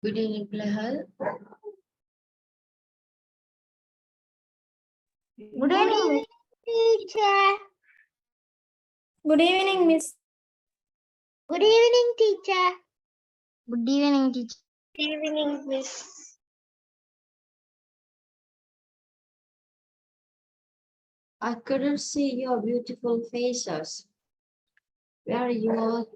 Good evening, Plehal. Good evening, teacher. good evening, Miss. Good evening, teacher. Good evening, teacher. Good evening, miss. I couldn't see your beautiful faces. Where are you all?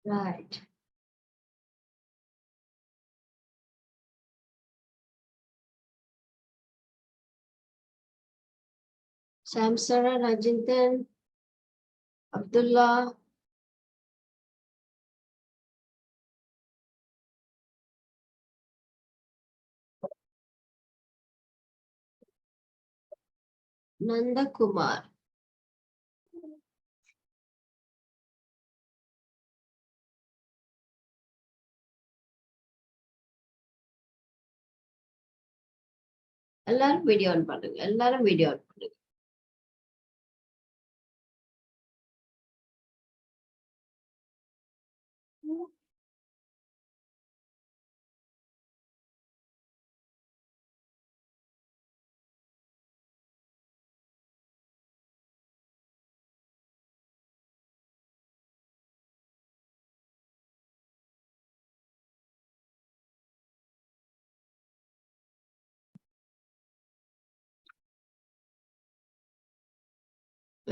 Right. Samsara, Rajintan, Abdullah. Nanda Kumar. எல்லாரும் video on பண்ணுங்க. எல்லாரும் video on பண்ணுங்க.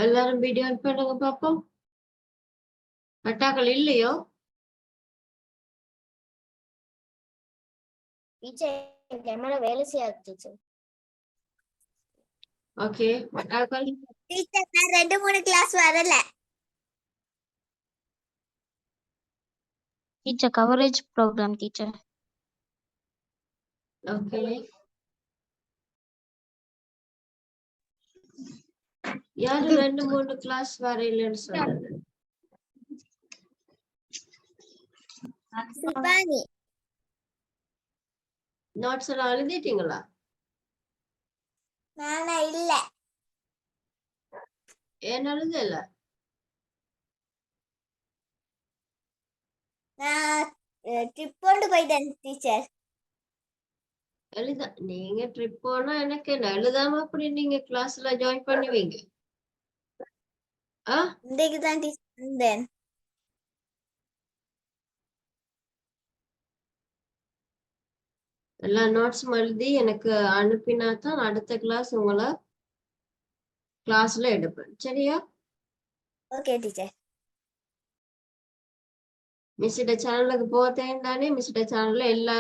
எல்லாரும் video on பண்ணுங்க பாப்போம். அட்டாக்கள் இல்லையோ? Teacher camera வேலை செய்யாது டீச்சர். ஓகே. அட்டாக்கள் டீச்சர் நான் 2-3 கிளாஸ் வரல. Teacher, coverage program, teacher. Okay. யாரு 2-3 கிளாஸ் வர இல்லைன்னு சொன்னது? சிவானி நோட்ஸ் எல்லாம் எழுதிட்டீங்களா? நானா இல்ல. ஏன் எழுதல? நான் ட்ரிப் கொண்டு போயிட்டேன் டீச்சர். நீங்க ட்ரிப் போனா எனக்கு என்ன எழுதாம அப்படி நீங்க கிளாஸ்ல ஜாயின் பண்ணுவீங்க? இன்றைக்கு தான் டீச்சர் வந்தேன். எல்லா நோட்ஸும் எழுதி எனக்கு அனுப்பினா தான் அடுத்த கிளாஸ் உங்களை கிளாஸ்ல எடுப்பேன். சரியா? Okay teacher. மிஸ்ட சேனலுக்கு போத்தேன் தானே. மிஸ்ட சேனல்ல எல்லா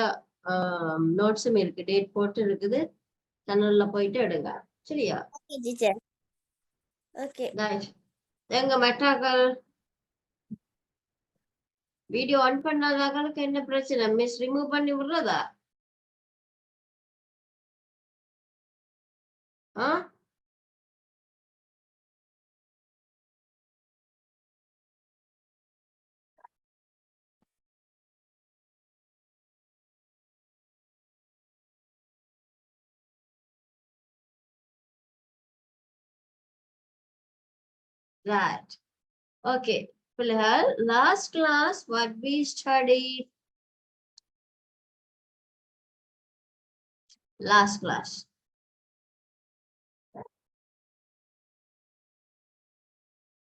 நோட்ஸும் இருக்கு, டேட் போட்டு இருக்குது. சேனல்ல போயிட்டு எடுங்க. சரியா? Okay teacher. ஓகே. எங்க மெட்டாக்கள் வீடியோ ஆன் பண்ணாதாக்களுக்கு என்ன பிரச்சனை? மிஸ் ரிமூவ் பண்ணி விடுறதா? Right. Okay. Last class what we studied? Last class.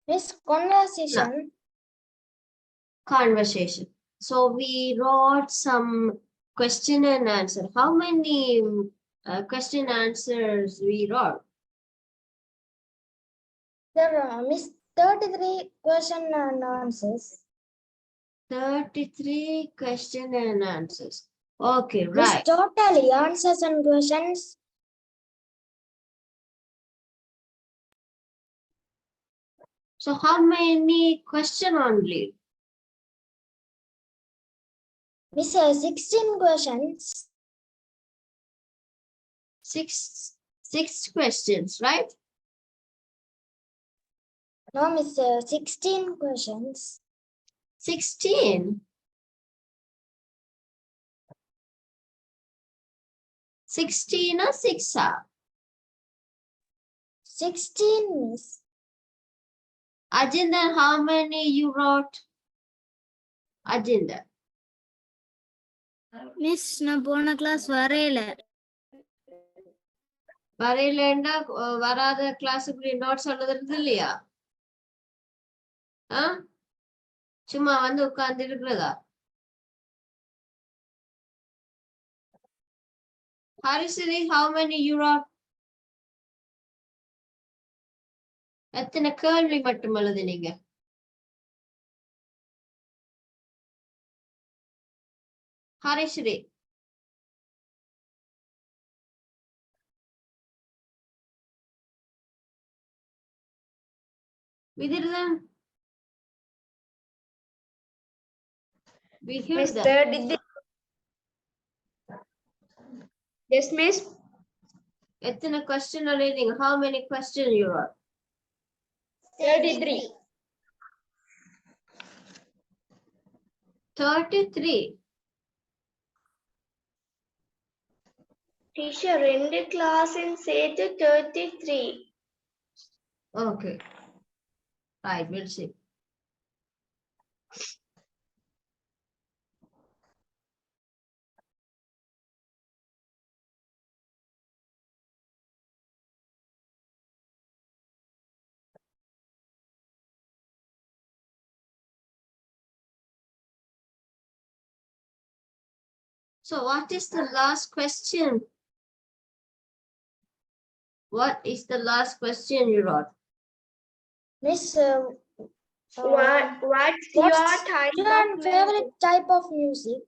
Miss, conversation. No. Conversation. So we wrote some question and answer. How many question answers we wrote? There are Miss 33 question and answers. 33 question and answers. Okay, Miss, right. totally answers and questions. So how many question only? Miss, 16 questions. Six questions, right? No, Miss, 16 questions. 16. 16 or 6? 16, Miss. Ajinder, how many you wrote? Ajinder. Miss நான் போன class வரையில. வரையிலன்னா வராத கிளாஸுக்குரிய notes எழுதுறது இல்லையா? சும்மா வந்து உட்கார்ந்து இருக்கிறதா? Harisiri, how many you wrote? எத்தனை கேள்வி மட்டும் எழுதினீங்க? Harisiri. Vidirthan. Miss Vidirthan. 33. Yes, Miss. எத்தனை question எழுதினீங்க? How many questions you wrote? 33. 33. Teacher, 2 class in சேர்த்து 33. Okay. Right, we'll see. So what is the last question? What is the last question you wrote? Miss, What's your what's type your of favorite type of music?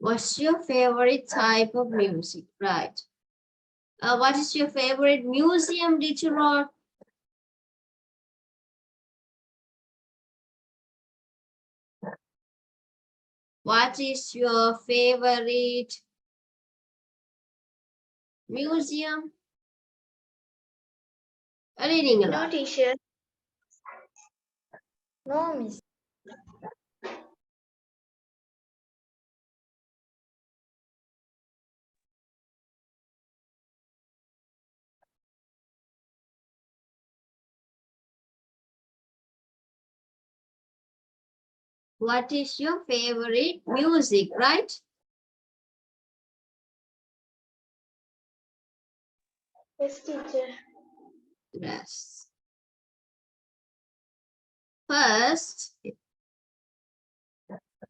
What's your favorite type of music? Right. What is your favorite museum did you wrote? What is your favorite museum? No, teacher. No, Miss. What is your favorite music, right? Yes, teacher. Yes. First,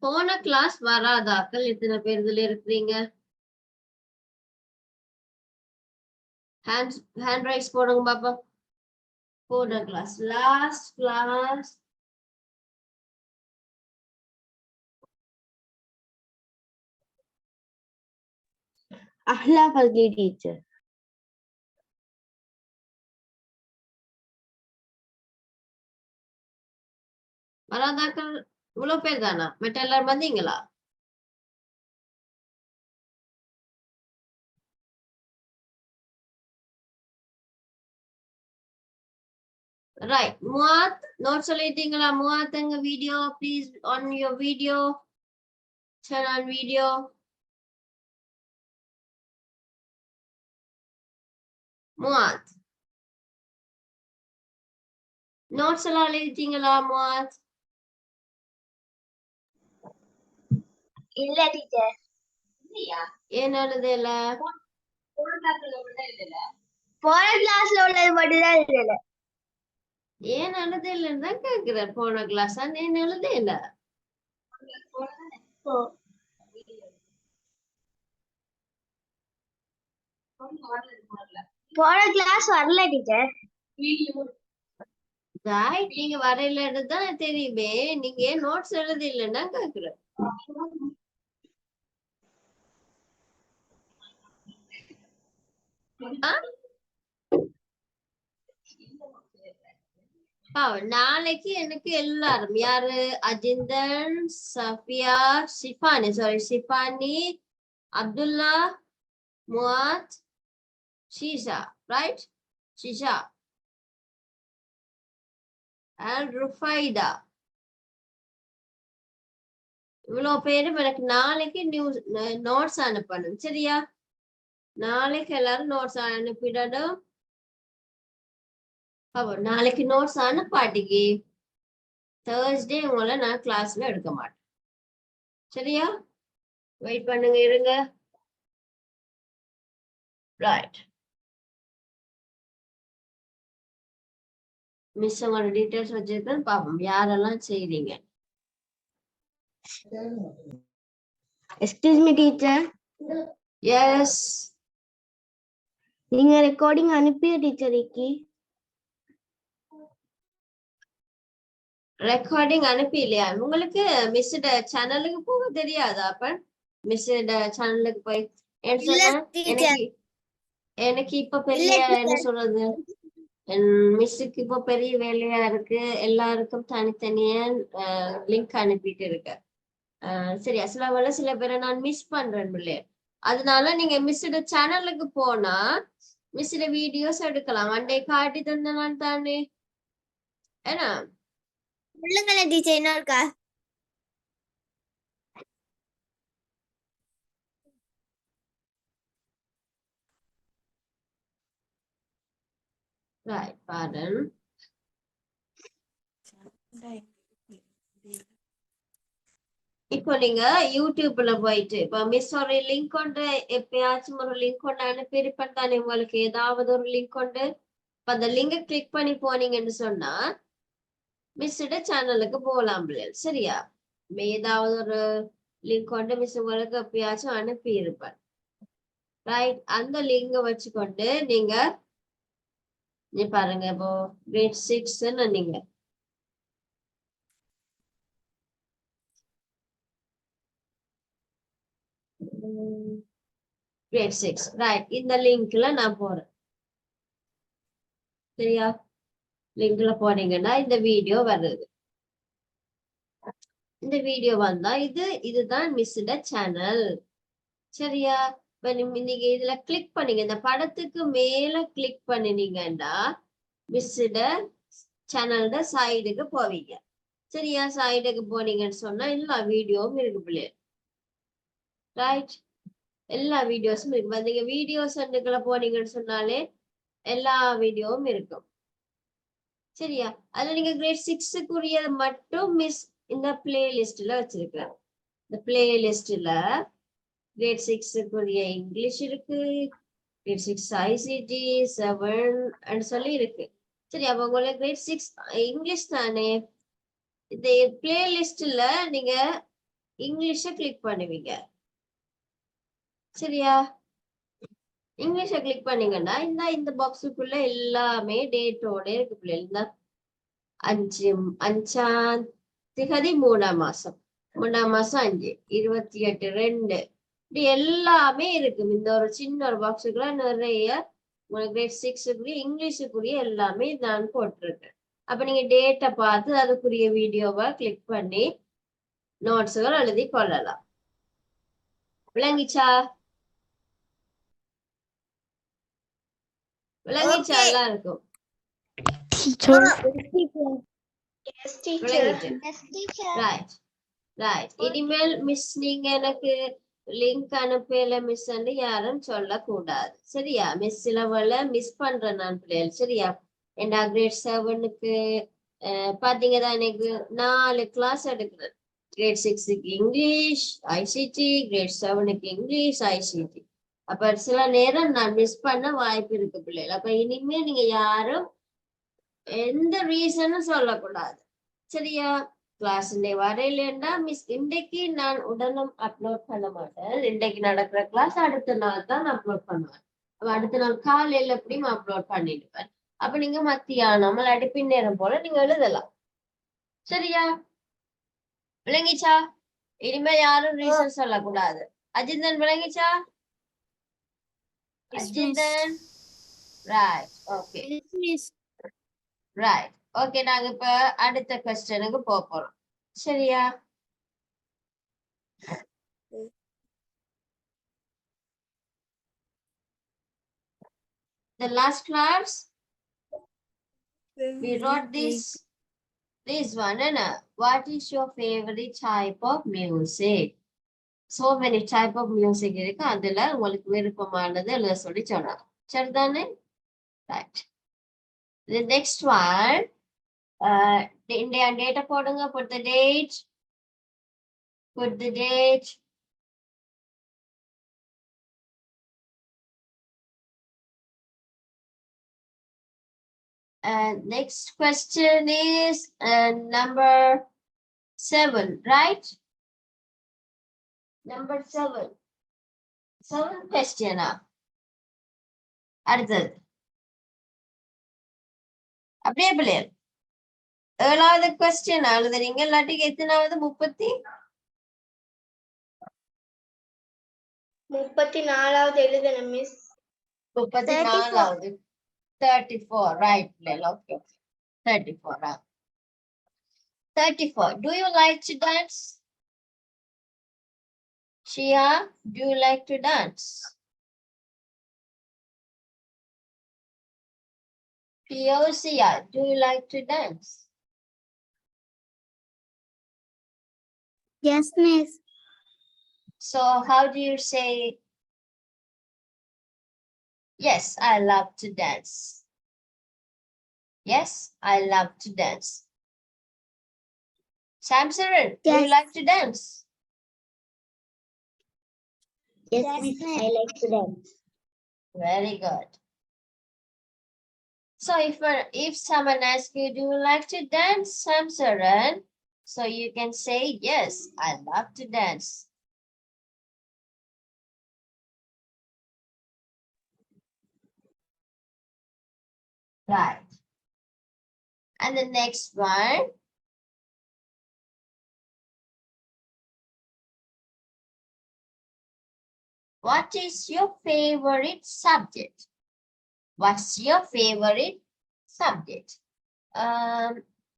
போன class வராதாக்கள் எத்தனை பேர் இதுல இருக்கிறீங்க? Hand raise போடுங்க பாப்பா. போன class, last class. Ahla Fazli, teacher. வராதாக்கள் இவ்வளவு பேர் தானா? மற்ற எல்லாரும் வந்தீங்களா? Right. Muat, notes சொல்லிட்டீங்களா? Muat எங்க video, please on your video. Turn on video. Muat. Notes எல்லாம் எழுதிட்டீங்களா Muat? இல்ல டீச்சர். ஏன் எழுதல? போன கிளாஸ்ல உள்ளது மட்டும் தான் இல்ல. ஏன் எழுதலன்னு தான் கேக்குறேன். போன கிளாஸ் ஏன் எழுதல? போன கிளாஸ் வரல டீச்சர். நீங்க வரையிலன்னு தான் தெரியுமே. நீங்க ஏன் நோட்ஸ் எழுதலன்னா கேக்குறேன். நாளைக்கு எனக்கு எல்லாரும் யாரு? அஜிந்தன், சஃபியா, ஷிஃபானி, ஷிஃபானி, அப்துல்லா, முவாத், ஷீஷா, right? ஷீஷா and ருஃபைடா. இவ்வளவு பேரும் எனக்கு நாளைக்கு நியூஸ் நோட்ஸ் அனுப்பணும், சரியா? நாளைக்கு எல்லாரும் நோட்ஸ் அனுப்பிடணும். நாளைக்கு நோட்ஸ் அனுப்பாட்டிக்கு தேர்ஸ்டே உங்களை நான் கிளாஸ்ல எடுக்க மாட்டேன். சரியா? வெயிட் பண்ணுங்க, இருங்க. ரைட். மிஸ் உங்களோட டீட்டெயில்ஸ் வச்சிருக்கேன், பாப்போம் யாரெல்லாம் செய்றீங்க. எக்ஸ்கியூஸ் மீ டீச்சர், எஸ், நீங்க ரெக்கார்டிங் அனுப்பிய டீச்சருக்கு ரெக்கார்டிங் அனுப்பி இல்லையா உங்களுக்கு? மிஸ்ட சேனலுக்கு போக தெரியாதா? அப்ப மிஸ்ட சேனலுக்கு போய் என்ன இல்ல சொன்னா, teacher. எனக்கு இப்ப பெரிய என்ன சொல்றது, மிஸ்ஸுக்கு இப்ப பெரிய வேலையா இருக்கு, எல்லாருக்கும் தனித்தனியா லிங்க் அனுப்பிட்டு இருக்க. சரி, அசலாவல சில பேரை நான் மிஸ் பண்றேன் பிள்ளைய. அதனால நீங்க மிஸ்ஸோட சேனலுக்கு போனா மிஸ்ஸோட வீடியோஸ் எடுக்கலாம். அண்டே காட்டி தந்தனால் தானே. ஏன்னா சொல்லுங்களே டீச்சர் இன்னொருக்கா. Right, pardon. இப்போ நீங்க யூடியூப்ல போயிட்டு இப்ப மிஸ் ஒரு லிங்க் கொண்டு எப்பயாச்சும் ஒரு லிங்க் கொண்டு அனுப்பியிருப்பேன் தானே உங்களுக்கு, ஏதாவது ஒரு லிங்க் கொண்டு. அந்த லிங்கை கிளிக் பண்ணி போனீங்கன்னு சொன்னா மிஸ்ஸோட சேனலுக்கு போகலாம் பிள்ளைகள். சரியா? ஏதாவது ஒரு லிங்க் கொண்டு மிஸ் உங்களுக்கு எப்பயாச்சும் அனுப்பி இருப்பேன். ரைட், அந்த லிங்கை வச்சுக்கொண்டு நீங்க பாருங்க. இப்போ கிரேட் 6 நீங்க கிரேட் 6 ரைட், இந்த லிங்க்ல நான் போறேன். சரியா? லிங்க்ல போனீங்கன்னா இந்த வீடியோ வருது. இந்த வீடியோ வந்தா இதுதான் மிஸ்ஸோட சேனல். சரியா? இப்ப நீங்க இதுல கிளிக் பண்ணீங்க, இந்த படத்துக்கு மேல கிளிக் பண்ணினீங்கன்னா மிஸ்ஸோட சேனலோட சைடுக்கு போவீங்க. சரியா? சைடுக்கு போனீங்கன்னு சொன்னா எல்லா வீடியோவும் இருக்கு பிள்ளை. ரைட், எல்லா வீடியோஸும் இருக்கு. நீங்க வீடியோஸ் போனீங்கன்னு சொன்னாலே எல்லா வீடியோவும் இருக்கும். சரியா? அதுல நீங்க கிரேட் 6க்குரியது மட்டும் மிஸ் இந்த பிளேலிஸ்ட்ல வச்சிருக்கிறேன். இந்த பிளேலிஸ்ட்ல கிரேட் 6க்குரிய இங்கிலீஷ் இருக்கு, கிரேட் 6 ஐசிடி 7 சொல்லி இருக்கு. சரி, அப்ப உங்களுக்கு கிரேட் 6 இங்கிலீஷ் தானே. இந்த பிளேலிஸ்ட்ல நீங்க இங்கிலீஷ கிளிக் பண்ணுவீங்க. சரியா? இங்கிலீஷ கிளிக் பண்ணீங்கன்னா இந்த பாக்ஸுக்குள்ள எல்லாமே டேட்டோட இருக்கு பிள்ளைங்க. 5ஆம் திகதி 3ஆம் மாசம் 5 28/2 இப்படி எல்லாமே இருக்கு. இந்த ஒரு சின்ன ஒரு பாக்ஸுக்குள்ள நிறைய கிரேட் 6க்குரிய இங்கிலீஷுக்குரிய எல்லாமே நான் போட்டிருக்கேன். அப்ப நீங்க டேட்டை பார்த்து அதுக்குரிய வீடியோவை கிளிக் பண்ணி நோட்ஸுகள் எழுதி கொள்ளலாம். விளங்கிச்சா? விளங்கிச்சா? Okay. எல்லாம் இருக்கும். Yes, teacher. விளங்கிட்டு. Yes, teacher. Right right. இனிமேல் மிஸ் நீங்க எனக்கு லிங்க் அனுப்பல மிஸ் யாரும் சொல்லக்கூடாது. சரியா? மிஸ் சிலவள மிஸ் பண்றேன் நான் பிள்ளைகள். சரியா? ஏன்னா கிரேட் 7க்கு பாத்தீங்கன்னா எனக்கு 4 கிளாஸ் எடுக்கிறேன். கிரேட் 6க்கு இங்கிலீஷ் ஐசிடி, கிரேட் 7க்கு இங்கிலீஷ் ஐசிடி. அப்ப சில நேரம் நான் மிஸ் பண்ண வாய்ப்பு இருக்கு பிள்ளைகள். அப்ப இனிமே நீங்க யாரும் எந்த ரீசனும் சொல்லக்கூடாது. சரியா? கிளாஸ் வரையிலன்னா மிஸ் இன்றைக்கு நான் உடனும் அப்லோட் பண்ண மாட்டேன். இன்றைக்கு நடக்கிற கிளாஸ் அடுத்த நாள் தான் அப்லோட் பண்ணுவேன். அப்ப அடுத்த நாள் காலையில எப்படியும் அப்லோட் பண்ணிடுவேன். அப்ப நீங்க மத்தியானம் இல்லாட்டி பின்னேரம் போல நீங்க எழுதலாம். சரியா? விளங்கிச்சா? இனிமே யாரும் ரீசன் சொல்லக்கூடாது. அஜிந்தன் விளங்கிச்சா? Ajinthan right. Okay right. Okay, நாங்க இப்ப அடுத்த क्वेश्चनக்கு போறோம். சரியா? The last class we wrote this one. What is your favorite type of music? so many type of music இருக்கு அதுல உங்களுக்கு விருப்பமானது எழுத சொல்லி சொன்னாங்க சரிதானே right the next one India data போடுங்க put the date and next question is number 7 right number 7 question அடுத்தது அப்படியே பிள்ளைகள் 7வது question எழுதுறீங்க இல்லாட்டி எத்தனாவது 34வது எழுதணும் miss 34வது 34 right okay 34 34 do you like to dance Shia do you like to dance Piosia do you like to dance Yes, miss. so how do you say yes I love to dance yes I love to dance Samsaran do you Yes. like to dance Yes, miss. I like to dance. very good so if someone asks you do you like to dance Samsaran so you can say yes I love to dance right and the next one what is your favorite subject what's your favorite subject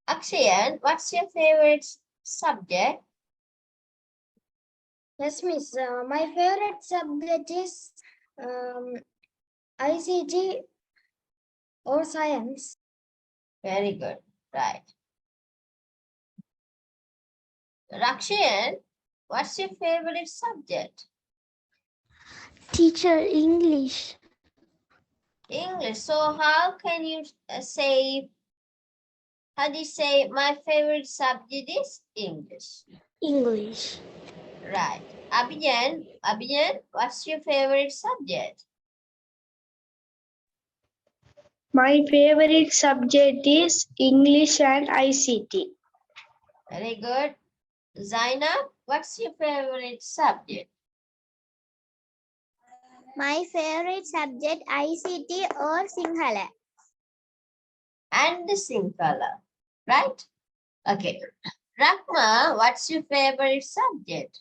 Akshayan what's your favorite subject Yes, miss. My favorite subject is ICT or science. very good right Rakshayan what's your favorite subject Teacher, English. English so how can you say how do you say my favorite subject is English English. right Abhijan what's your favorite subject My favorite subject is English and ICT. very good Zainab what's your favorite subject My favorite subject ICT or Sinhala. and the Sinhala right okay Rakma what's your favorite subject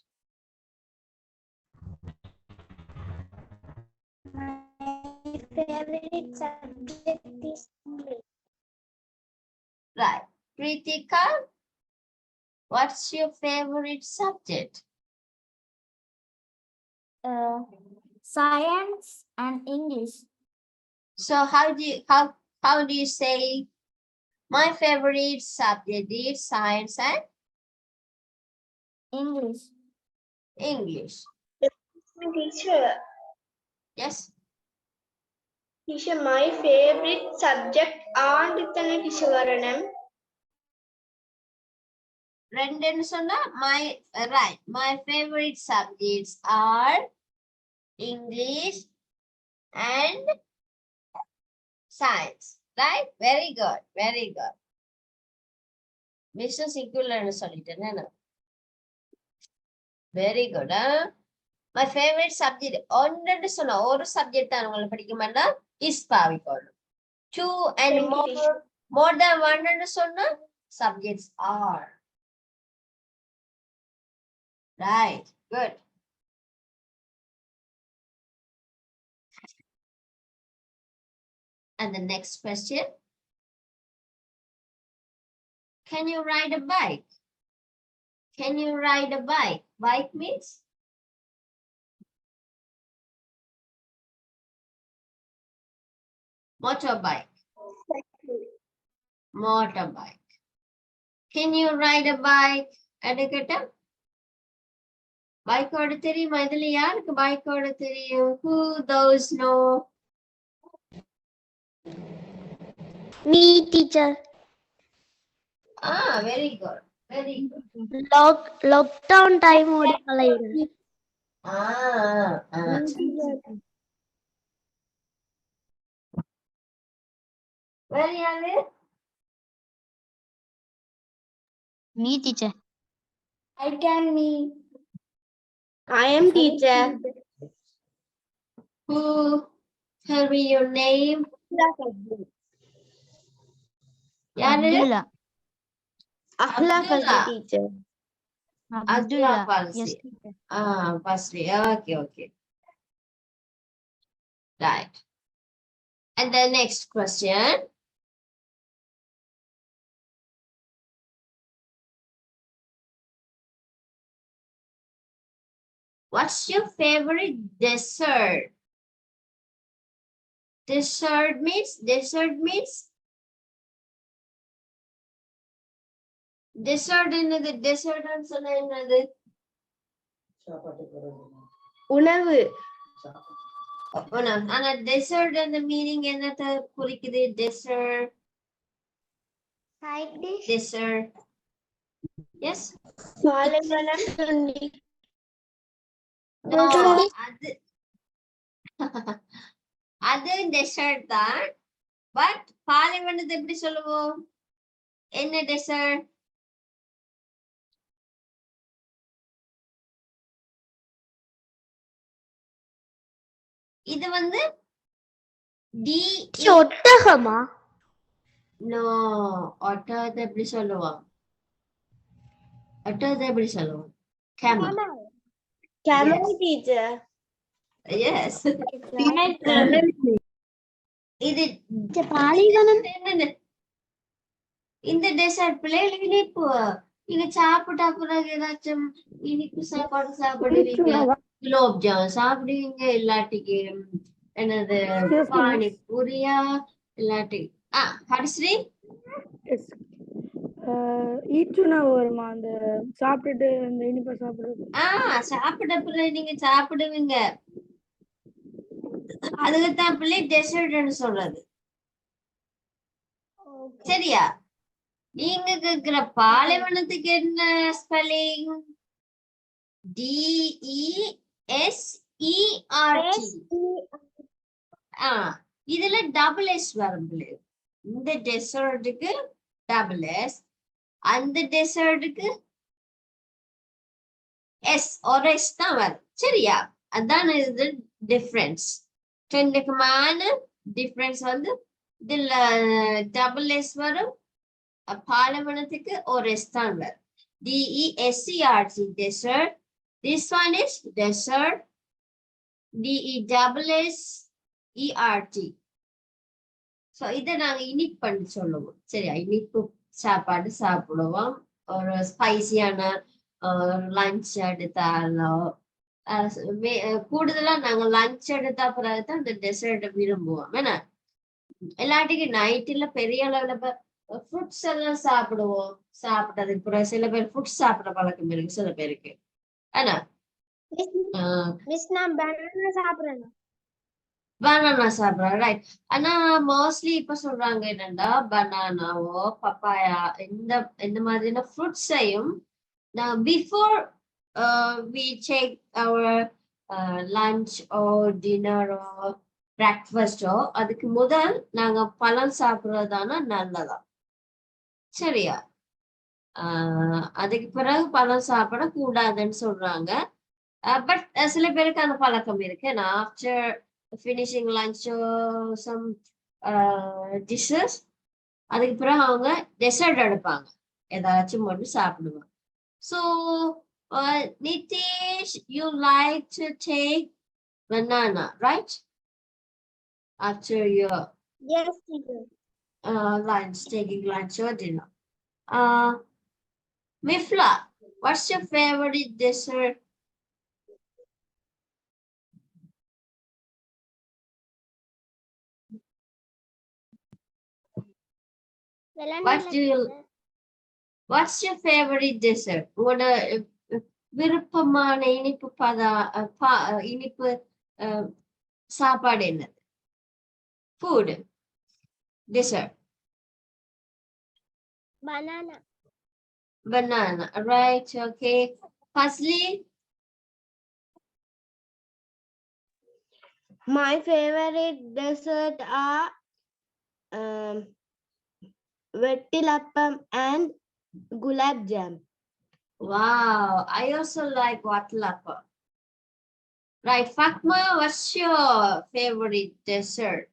My favorite subject is English. right Pritika what's your favorite subject Science and English. so how do you say my favorite subject is science and English. English Teacher, yes my favorite subject and teacher varanam. ரெண்டுன்னு சொன்னா my right my favorite subjects are English and science right very good Mr. Singular சொல்லிட்டேன் very good my favorite subject ஒன்றுன்னு சொன்னா ஒரு subject தான் உங்களை படிக்குமானா is பாவிக்கணும் two and Thank you, more than one ன்னு சொன்னா subjects are right good and the next question can you ride a bike can you ride a bike bike means motorbike motorbike can you ride a bike educator பாய்கோடு தெரியுமா? இதுல யாருக்கு பாய்கோடு தெரியும்? Who those know? Me, teacher. Very good. Very good. Lockdown time ஓடிக்கலை. வேற யாரு? Me, teacher. I can me. I am teacher. Who? Tell me your name. யாரு? Abdullah. Ahla Abdullah. Fazli teacher. Abdullah Yes, Palsi. teacher. Firstly. Okay. Right. And the next question. What's your favorite dessert? Dessert means dessert என்னது? dessert சொன்னா என்னது? உணவு. ஆனா dessert அந்த meaning என்னத்த குறிக்குது? dessert. Side dish. Dessert. Yes. பாலைவனம். No, அது dessert தான். பட் பாலைவனத்தை எப்படி சொல்லுவோம்? என்ன dessert? இது வந்து ஒட்டகமா? நோ, ஒட்டகத்தை எப்படி சொல்லுவோம்? Camel. Camel Yes. teacher. Yes. இது பாலைவனம். என்னது? இந்த டெசர்ட் பிள்ளைகள் இனிப்பு. நீங்க சாப்பிட்டா பிறகு ஏதாச்சும் இனிப்பு சாப்பாடு சாப்பிடுவீங்க. குலோப் ஜாம் சாப்பிடுவீங்க, இல்லாட்டிக்கு என்னது பானிபூரியா, இல்லாட்டி ஹரிஸ்ரீ ஈச்சுனா வருமா? அந்த சாப்பிட்டுட்டு அந்த இனிப்பை சாப்பிடுறது. சாப்பிட்ட பிறகு நீங்க சாப்பிடுவீங்க. அதுக்குத்தான் பிள்ளை டெசர்ட்னு சொல்றது. சரியா? நீங்க கேக்குற பாலைவனத்துக்கு என்ன ஸ்பெல்லிங்? DESERT. இதுல டபுள் எஸ் வரும். இந்த டெசர்ட்டுக்கு டபுள் எஸ், அந்த டெசர்ட்டுக்கு எஸ் ஒரு எஸ் தான் வரும். சரியா? அதான் இது டிஃபரன்ஸ். ரெண்டுக்குமான டிஃபரன்ஸ் வந்து இதுல டபுள் எஸ் வரும், பாலைவனத்துக்கு ஒரு எஸ் தான் வரும். DESERT desert. This one is desert. DESSERT. So இதை நாங்க இனிப்பு பண்ணி சொல்லுவோம். சரியா? இனிப்பு சாப்பாடு சாப்பிடுவோம். ஒரு ஸ்பைசியான லஞ்ச் எடுத்தாலோ, கூடுதலா நாங்க லஞ்ச் எடுத்தா பிறகுதான் இந்த டெசர்ட் விரும்புவோம். ஏன்னா எல்லாத்துக்கும் நைட்டுல பெரிய அளவுல ஃப்ரூட்ஸ் எல்லாம் சாப்பிடுவோம். சாப்பிட்டதுக்கு பிறகு சில பேர் ஃப்ரூட்ஸ் சாப்பிட பழக்கம் இருக்கு சில பேருக்கு. ஆனா மிஸ் நான் banana சாப்பிடுறேன். பனானா சாப்பிடுறாங்க, ரைட். ஆனா மோஸ்ட்லி இப்ப சொல்றாங்க என்னன்னா, பனானாவோ பப்பாயா இந்த மாதிரியான ஃப்ரூட்ஸையும் before we take our lunch or dinner or breakfast அதுக்கு முதல் நாங்க பழம் சாப்பிடுறதானா நல்லதா? சரியா? அதுக்கு பிறகு பழம் சாப்பிட கூடாதுன்னு சொல்றாங்க. பட் சில பேருக்கு அந்த பழக்கம் இருக்கு. நான் after finishing lunch some dishes அதுக்கு பிறகு அவங்க டெசர்ட் எடுப்பாங்க, ஏதாச்சும் மட்டும் சாப்பிடுவாங்க. So Nitish, you like to take banana, right? After your Yes, teacher. lunch, taking lunch or dinner. Mifla, what's your favorite dessert? What's your favorite dessert? விருப்பமான இனிப்பு இனிப்பு சாப்பாடு என்னது? Food, dessert. banana. Banana, right? Okay. Fazli, My favorite dessert are vettilappam and gulab jam. wow, I also like watlapa. Right, Fatma, what's your favorite dessert?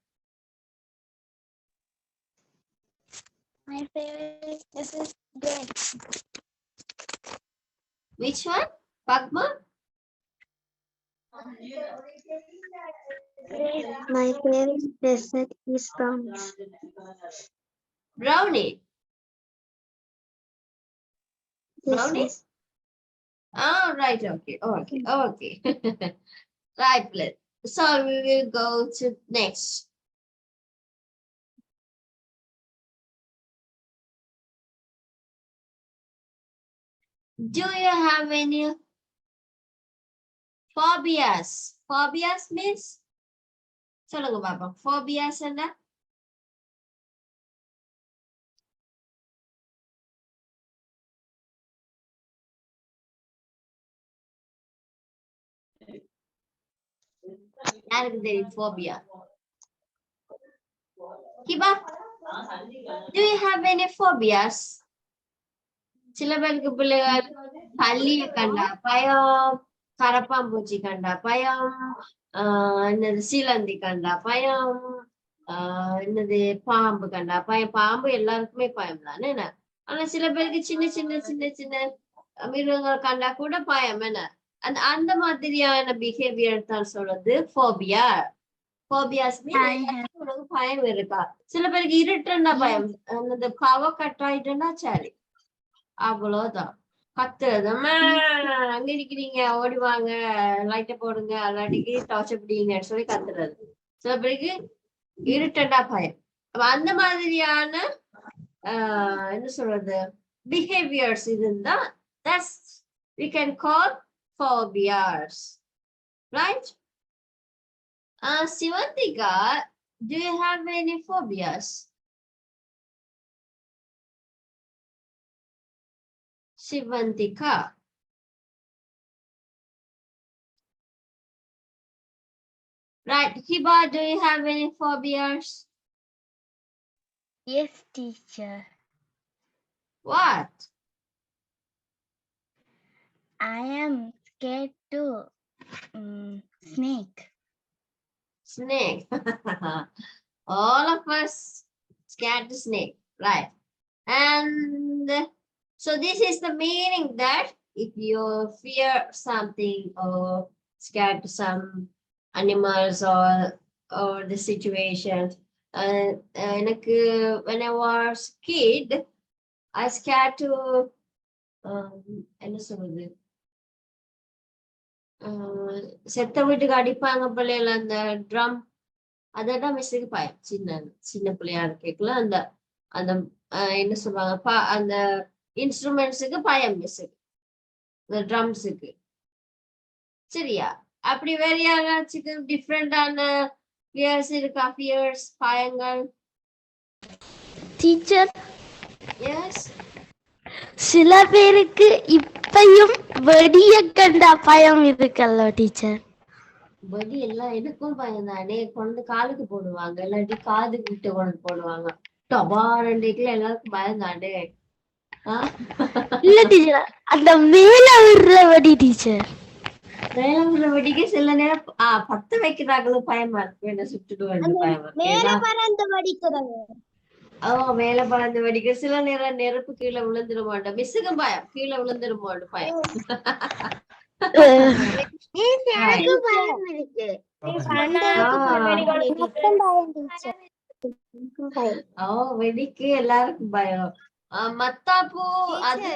My favorite is grapes. Which one, Fatma? My favorite dessert is brownies. Brownie. Yes, Brownies? Oh, right, okay, okay, okay. Right, let's. So we will go to next. Do you have any phobias? Phobias means? சொல்லுங்க பாப்பா. Phobias என்ன? யாருக்கு தெரியும் phobia? Hiba, do you have any phobias? சில பேருக்கு பிள்ளைகள் பல்லிய கண்டா பயம், கரப்பாம்பூச்சி கண்டா பயம், என்னது சிலந்தி கண்டா பயம், என்னது பாம்பு கண்டா பயம். பாம்பு எல்லாருக்குமே பயம் தானே என்ன? ஆனா சில பேருக்கு சின்ன சின்ன சின்ன சின்ன மிருகங்கள் கண்டா கூட பயம் என்ன? அந்த மாதிரியான பிஹேவியர் தான் சொல்றது ஃபோபியா. ஃபோபியாஸ் உனக்கு பயம் இருக்கா? சில பேருக்கு இருட்டுன்னா பயம், அந்த பவர் கட் ஆயிட்டுன்னா சரி அவ்வளவுதான். கத்துறது, அங்க இருக்கிறீங்க ஓடி வாங்க, லைட்டை போடுங்க, அல்லாட்டிக்கு டார்ச் பிடிங்கன்னு சொல்லி கத்துறது. சில பேருக்கு இருட்டண்டா பயம். அந்த மாதிரியான என்ன சொல்றது பிஹேவியர்ஸ் இருந்தா that's we can call phobias, right? Sivantika, do you have any phobias? Sivantika. Right, Hiba, do you have any phobias? Yes, teacher. What? I am scared to snake. Snake. All of us scared to snake, right? And so this is the meaning that if you fear something or scared to some animals or the situation, எனக்கு when I was kid, I scared to என்ன சொல்றது செத்த வீட்டுக்கு அடிப்பாங்க பிள்ளைல அந்த drum, அதெல்லாம் மிஸ்ஸுக்கு பயம். சின்ன பிள்ளையா இருக்கேக்குள்ள அந்த அந்த என்ன சொல்லுவாங்க அந்த இன்ஸ்ட்ருமெண்ட்ஸுக்கு பயம் மிஸ்ஸுக்கு, இந்த ட்ரம்ஸுக்கு. சரியா? அப்படி வேற யாராச்சும் டிஃப்ரெண்டான ஃபியர்ஸ் இருக்கா? ஃபியர்ஸ், பயங்கள்? டீச்சர், எஸ், சில பேருக்கு இப்பயும் வெடிய கண்டா பயம் இருக்கல்ல டீச்சர்? வெடி எல்லாம் எனக்கும் பயம் தானே. கொண்டு காலுக்கு போடுவாங்க, இல்லாட்டி காது கிட்ட கொண்டு போடுவாங்க. டபாரண்டிக்குல எல்லாருக்கும் பயம் தானே. இல்ல டீச்சர், அந்த மேல விடுற வெடி டீச்சர். மேல விடுற வெடிக்கு சில நேரம் 10 வைக்கிறாங்களும் பயமா இருக்கு, என்ன சுட்டுட்டு வந்து பயமா இருக்கு. மேல பறந்து வெடிக்க சில நேரம் நெருப்பு கீழே விழுந்துருமாட்டோம், மிஸ்ஸுக்கும் பயம் கீழே விழுந்துருமோன்னு பயம். வெடிக்கு எல்லாருக்கும் பயம். மத்தாப்பு அது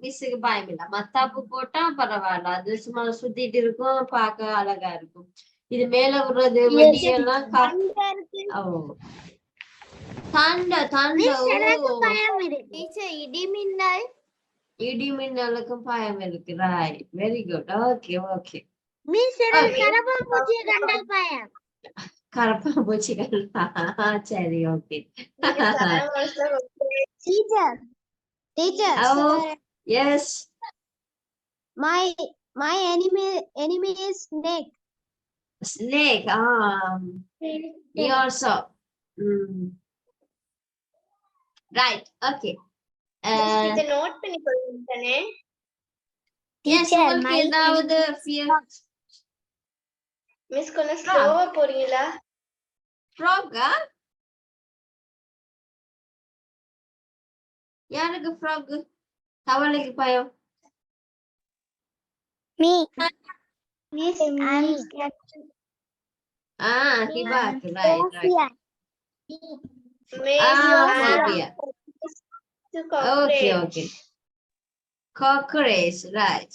மிஸ்ஸுக்கு பயம் இல்ல. மத்தாப்பு போட்டா பரவாயில்ல, அது சும்மா சுத்திட்டு இருக்கும், பார்க்க அழகா இருக்கும். இது மேல விடுறது வெடியெல்லாம் தண்ட இடிமின்னல் இடிமின்னலுக்கும் பயம் இருக்கு. Right. Very good. Okay, okay. Miss, Okay. கரப்பான்பூச்சியை கண்டால் பயம். கரப்பாம்பூச்சிகள். சரி, okay. Teacher. Teacher. Oh, yes. My enemy is snake. Snake. Me also. Right. Okay. இத நோட் பண்ணி கொள்ளுங்கனே. Yes, Teacher, உங்களுக்கு ஏதாவது fear? மிஸ் கொஞ்சம் ஸ்லோவா போறீங்களா? Frog? யாருக்கு frog? தவளைக்கு பயம். Me. Miss, I'm scared. Hibak. Right, right. Phobia. Okay, okay. Cockroach, right.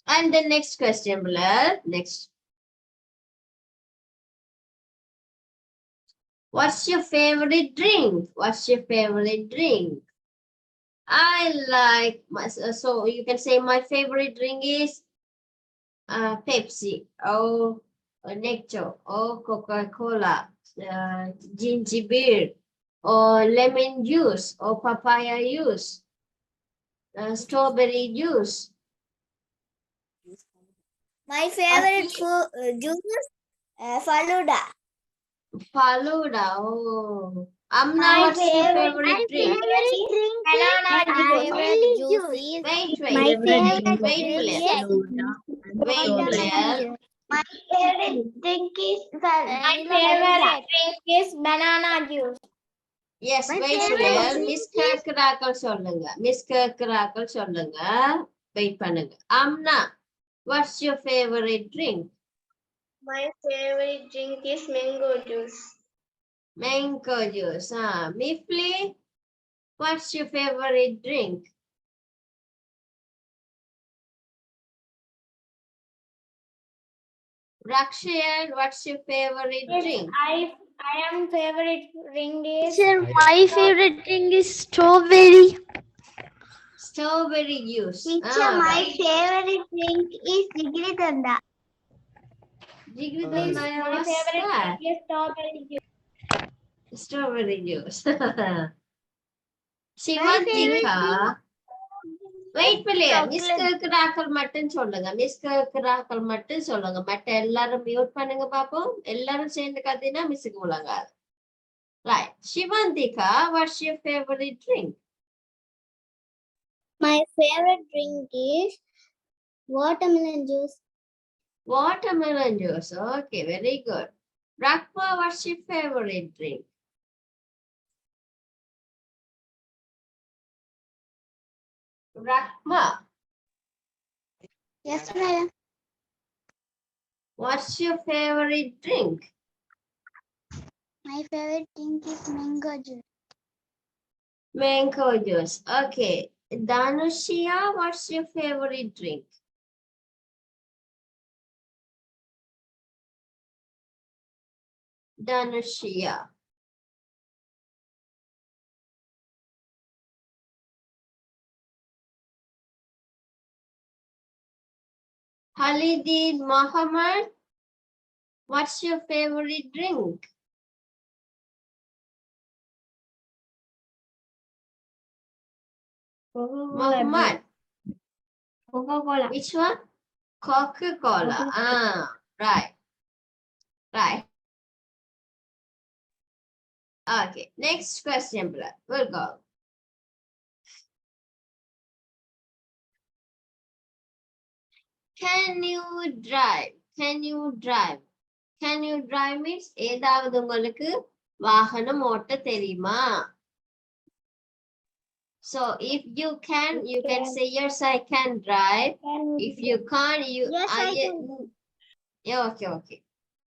And the next question, Bilal. Next. What's your favorite drink? What's your favorite drink? I like, so you can say my favorite drink is Pepsi, or Nectar, or Coca-Cola, ginger beer, or lemon juice, or papaya juice, strawberry juice. My favorite juice is Faluda. Faluda. Oh, Amna, what's your favorite drink? Banana juice. Wait, My wait, favorite wait, drink Bilal. Wait, Bilal. My favorite drink is banana juice. Yes, My wait, favorite Bilal. drink Miss Kirkrakal சொல்லுங்க. Miss Kirkrakal சொல்லுங்க. Wait பண்ணுங்க. Amna, what's your favorite drink? My favorite drink is mango juice. Mango juice. Mifli, what's your favorite drink? Rakshayan, what's your favorite drink? I am favorite drink is Teacher, my favorite drink is strawberry. Strawberry juice. Teacher, my favorite drink is Jigridanda. Jigridanda, what's that? is strawberry juice. Strawberry juice. Shivantika. Wait, Pillar. Miss Kirkrakal மட்டும் சொல்லுங்க. Miss Kirkrakal மட்டும் சொல்லுங்க. மற்ற எல்லாரும் mute பண்ணுங்க பாப்போம். எல்லாரும் சேர்ந்து கத்தினா மிஸ்ஸுக்கு விளங்காது. Right. Shivantika, what's your favorite drink? My favorite drink is watermelon juice. Watermelon juice. Okay, very good. Rakma, what's your favorite drink? Rakma, Yes, madam. what's your favorite drink? My favorite drink is mango juice. Mango juice. Okay. Dhanushya, what's your favorite drink? Dhanushya. Halidin Muhammad, what's your favorite drink? Muhammad. Coca-Cola. Which one? Coca-Cola. Right. Right. Okay. Next question, Bilal. We'll go. Can you drive? Can you drive? Can you drive means ஏதாவது உங்களுக்கு வாகனம் ஓட்ட தெரியுமா? So if you can say yes, I can drive. If you can't, Yes, I can. Yeah, okay.